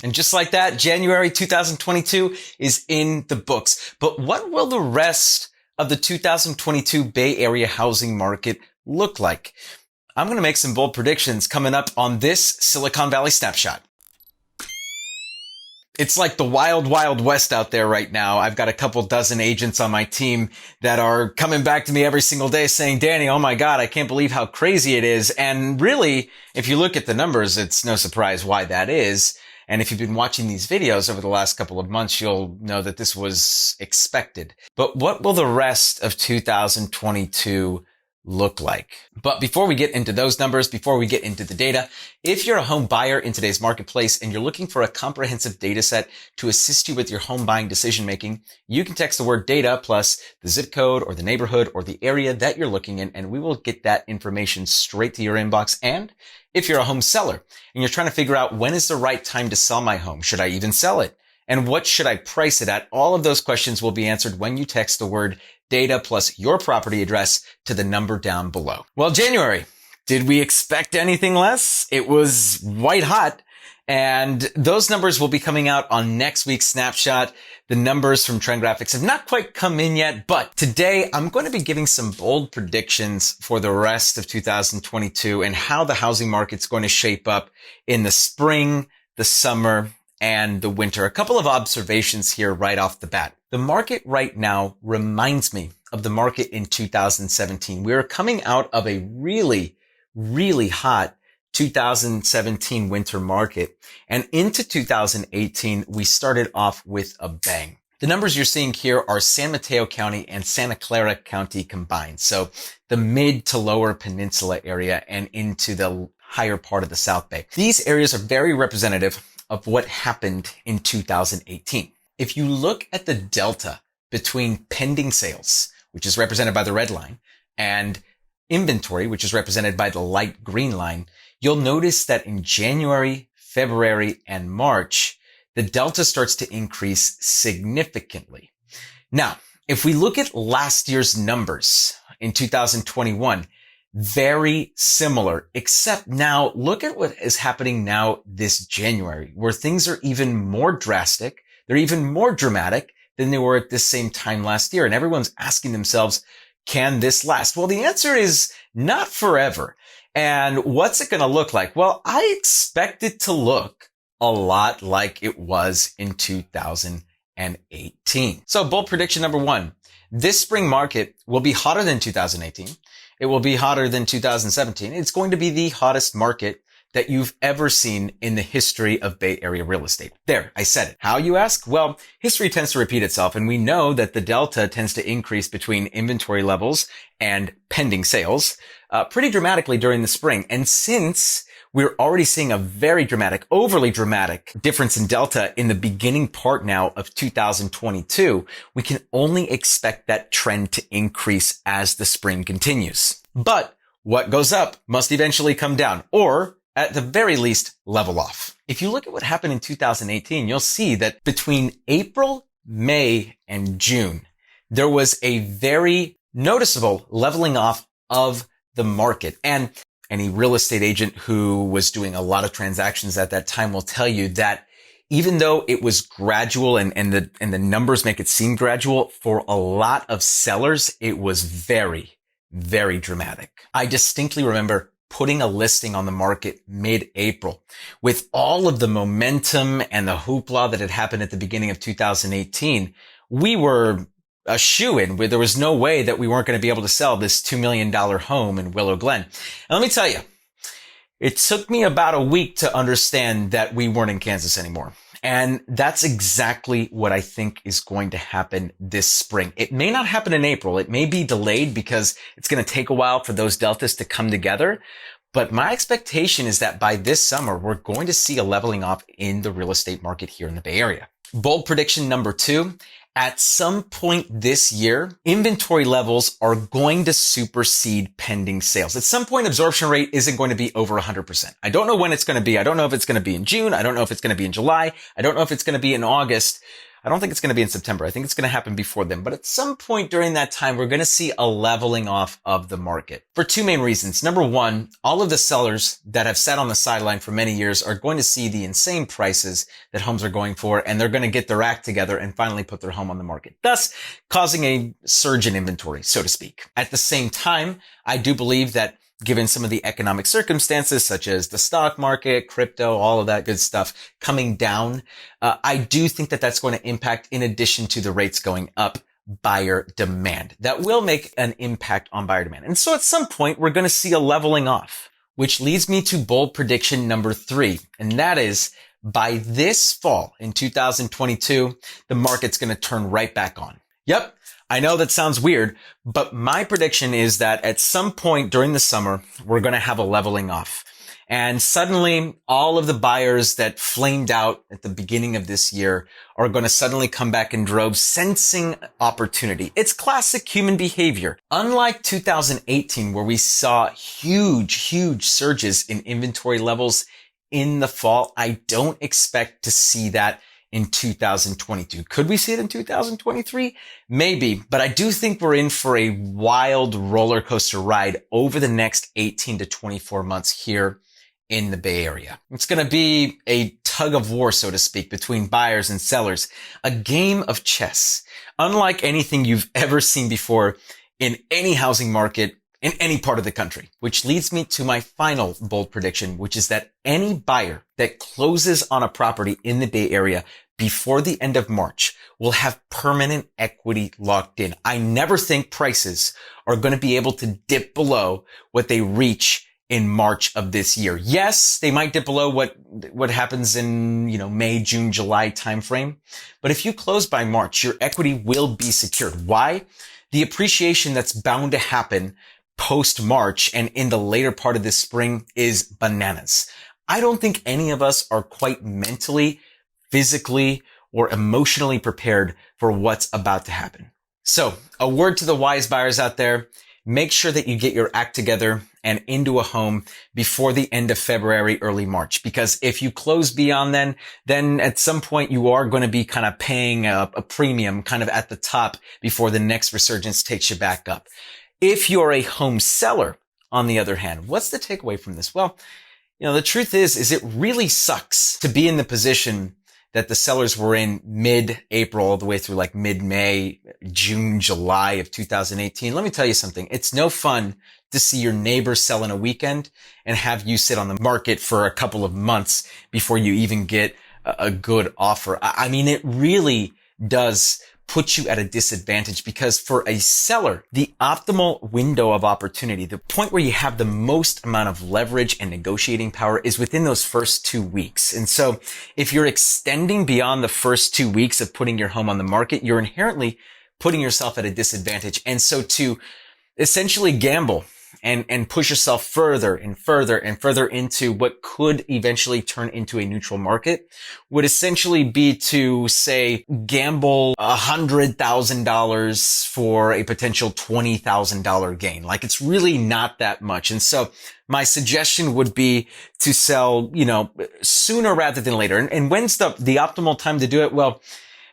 And just like that, January 2022 is in the books. But what will the rest of the 2022 Bay Area housing market look like? I'm going to make some bold predictions coming up on this Silicon Valley Snapshot. It's like the wild, wild west out there right now. I've got a couple dozen agents on my team that are coming back to me every single day saying, Danny, oh my God, I can't believe how crazy it is. And really, if you look at the numbers, it's no surprise why that is. And if you've been watching these videos over the last couple of months, you'll know that this was expected. But what will the rest of 2022 look like? But before we get into those numbers, before we get into the data, if you're a home buyer in today's marketplace and you're looking for a comprehensive data set to assist you with your home buying decision making, you can text the word data plus the zip code or the neighborhood or the area that you're looking in, and we will get that information straight to your inbox. And if you're a home seller and you're trying to figure out when is the right time to sell my home, should I even sell it? And what should I price it at? All of those questions will be answered when you text the word data plus your property address to the number down below. Well, January, did we expect anything less? It was white hot. And those numbers will be coming out on next week's snapshot. The numbers from Trend Graphics have not quite come in yet, but today I'm going to be giving some bold predictions for the rest of 2022 and how the housing market's going to shape up in the spring, the summer, and the winter. A couple of observations here right off the bat. The market right now reminds me of the market in 2017. We are coming out of a really, really hot 2017 winter market. And into 2018, we started off with a bang. The numbers you're seeing here are San Mateo County and Santa Clara County combined. So the mid to lower peninsula area and into the higher part of the South Bay. These areas are very representative of what happened in 2018. If you look at the delta between pending sales, which is represented by the red line, and inventory, which is represented by the light green line, you'll notice that in January, February, and March, the delta starts to increase significantly. Now, if we look at last year's numbers in 2021, very similar, except now look at what is happening now this January, where things are even more drastic. They're even more dramatic than they were at this same time last year. And everyone's asking themselves, can this last? Well, the answer is not forever. And what's it going to look like? Well, I expect it to look a lot like it was in 2018. So bold prediction number one, this spring market will be hotter than 2018. It will be hotter than 2017. It's going to be the hottest market that you've ever seen in the history of Bay Area real estate. There, I said it. How, you ask? Well, history tends to repeat itself, and we know that the delta tends to increase between inventory levels and pending sales pretty dramatically during the spring. And since we're already seeing a very dramatic, overly dramatic difference in delta in the beginning part now of 2022, we can only expect that trend to increase as the spring continues. But what goes up must eventually come down, or at the very least, level off. If you look at what happened in 2018, you'll see that between April, May, and June, there was a very noticeable leveling off of the market. And any real estate agent who was doing a lot of transactions at that time will tell you that even though it was gradual and the numbers make it seem gradual, for a lot of sellers, it was very, very dramatic. I distinctly remember putting a listing on the market mid-April with all of the momentum and the hoopla that had happened at the beginning of 2018. We were a shoo-in where there was no way that we weren't going to be able to sell this $2 million home in Willow Glen. And let me tell you, it took me about a week to understand that we weren't in Kansas anymore. And that's exactly what I think is going to happen this spring. It may not happen in April. It may be delayed because it's going to take a while for those deltas to come together. But my expectation is that by this summer, we're going to see a leveling off in the real estate market here in the Bay Area. Bold prediction number two. At some point this year, inventory levels are going to supersede pending sales. At some point, absorption rate isn't going to be over 100%. I don't know when it's going to be. I don't know if it's going to be in June. I don't know if it's going to be in July. I don't know if it's going to be in August. I don't think it's going to be in September. I think it's going to happen before then. But at some point during that time, we're going to see a leveling off of the market for two main reasons. Number one, all of the sellers that have sat on the sideline for many years are going to see the insane prices that homes are going for, and they're going to get their act together and finally put their home on the market, thus causing a surge in inventory, so to speak. At the same time, I do believe that given some of the economic circumstances, such as the stock market, crypto, all of that good stuff coming down, I do think that that's going to impact, in addition to the rates going up, buyer demand. That will make an impact on buyer demand. And so at some point, we're going to see a leveling off, which leads me to bold prediction number 3. And that is, by this fall in 2022, the market's going to turn right back on. Yep. I know that sounds weird, but my prediction is that at some point during the summer, we're going to have a leveling off. And suddenly all of the buyers that flamed out at the beginning of this year are going to suddenly come back in droves, sensing opportunity. It's classic human behavior. Unlike 2018, where we saw huge surges in inventory levels in the fall, I don't expect to see that in 2022. Could we see it in 2023? Maybe, but I do think we're in for a wild roller coaster ride over the next 18 to 24 months here in the Bay Area. It's going to be a tug of war, so to speak, between buyers and sellers, a game of chess, unlike anything you've ever seen before in any housing market in any part of the country, which leads me to my final bold prediction, which is that any buyer that closes on a property in the Bay Area before the end of March will have permanent equity locked in. I never think prices are going to be able to dip below what they reach in March of this year. Yes, they might dip below what happens in, May, June, July timeframe. But if you close by March, your equity will be secured. Why? The appreciation that's bound to happen post-March and in the later part of this spring is bananas. I don't think any of us are quite mentally, physically, or emotionally prepared for what's about to happen. So, a word to the wise buyers out there: make sure that you get your act together and into a home before the end of February, early March. Because if you close beyond then at some point you are going to be kind of paying a premium kind of at the top before the next resurgence takes you back up. If you're a home seller, on the other hand, what's the takeaway from this? Well, the truth is it really sucks to be in the position that the sellers were in mid-April all the way through like mid-May, June, July of 2018. Let me tell you something. It's no fun to see your neighbor sell in a weekend and have you sit on the market for a couple of months before you even get a good offer. I mean, it really does put you at a disadvantage, because for a seller, the optimal window of opportunity, the point where you have the most amount of leverage and negotiating power, is within those first 2 weeks. And so if you're extending beyond the first 2 weeks of putting your home on the market, you're inherently putting yourself at a disadvantage. And so to essentially gamble and push yourself further and further and further into what could eventually turn into a neutral market would essentially be to, say, gamble $100,000 for a potential $20,000 gain. Like, it's really not that much. And so my suggestion would be to sell, sooner rather than later. And when's the optimal time to do it? Well,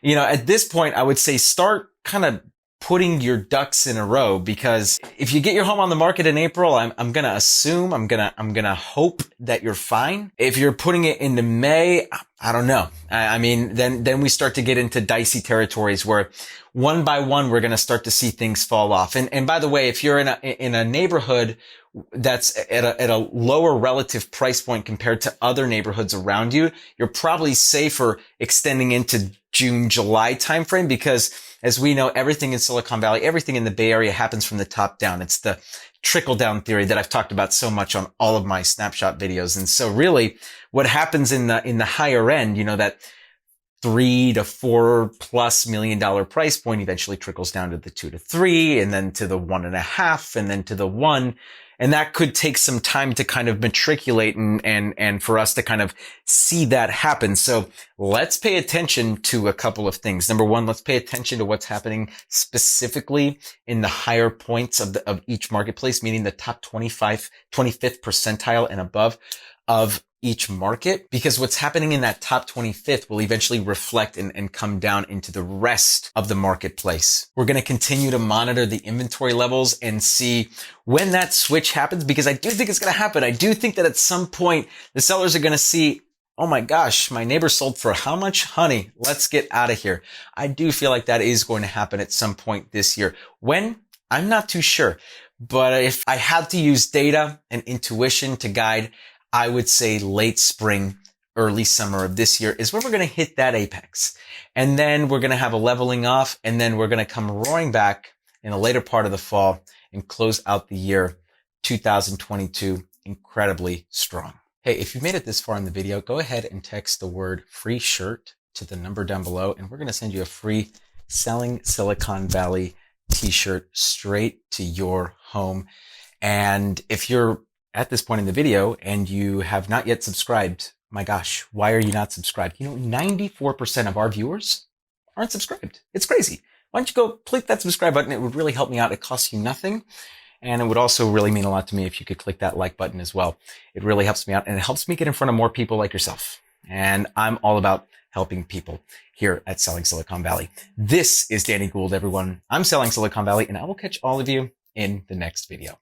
at this point, I would say start kind of putting your ducks in a row, because if you get your home on the market in April, I'm going to assume, I'm going to hope that you're fine. If you're putting it into May, I don't know. I mean, then we start to get into dicey territories where one by one, we're going to start to see things fall off. And by the way, if you're in a neighborhood that's at a lower relative price point compared to other neighborhoods around you, you're probably safer extending into June, July timeframe, because as we know, everything in Silicon Valley, everything in the Bay Area happens from the top down. It's the trickle down theory that I've talked about so much on all of my snapshot videos. And so really what happens in the higher end, that $3 to $4+ million price point eventually trickles down to the 2 to 3, and then to the 1.5, and then to the 1. And that could take some time to kind of matriculate and for us to kind of see that happen. So let's pay attention to a couple of things. Number one, let's pay attention to what's happening specifically in the higher points of each marketplace, meaning the top 25, 25th percentile and above of each market, because what's happening in that top 25th will eventually reflect and come down into the rest of the marketplace. We're going to continue to monitor the inventory levels and see when that switch happens, because I do think it's going to happen. I do think that at some point the sellers are going to see, oh my gosh, my neighbor sold for how much? Honey, let's get out of here. I do feel like that is going to happen at some point this year. When? I'm not too sure. But if I had to use data and intuition to guide, I would say late spring, early summer of this year is where we're going to hit that apex. And then we're going to have a leveling off, and then we're going to come roaring back in the later part of the fall and close out the year 2022 incredibly strong. Hey, if you've made it this far in the video, go ahead and text the word free shirt to the number down below, and we're going to send you a free Selling Silicon Valley t-shirt straight to your home. And if you're at this point in the video and you have not yet subscribed, my gosh, why are you not subscribed? 94% of our viewers aren't subscribed. It's crazy. Why don't you go click that subscribe button? It would really help me out. It costs you nothing. And it would also really mean a lot to me if you could click that like button as well. It really helps me out, and it helps me get in front of more people like yourself. And I'm all about helping people here at Selling Silicon Valley. This is Danny Gould, everyone. I'm Selling Silicon Valley, and I will catch all of you in the next video.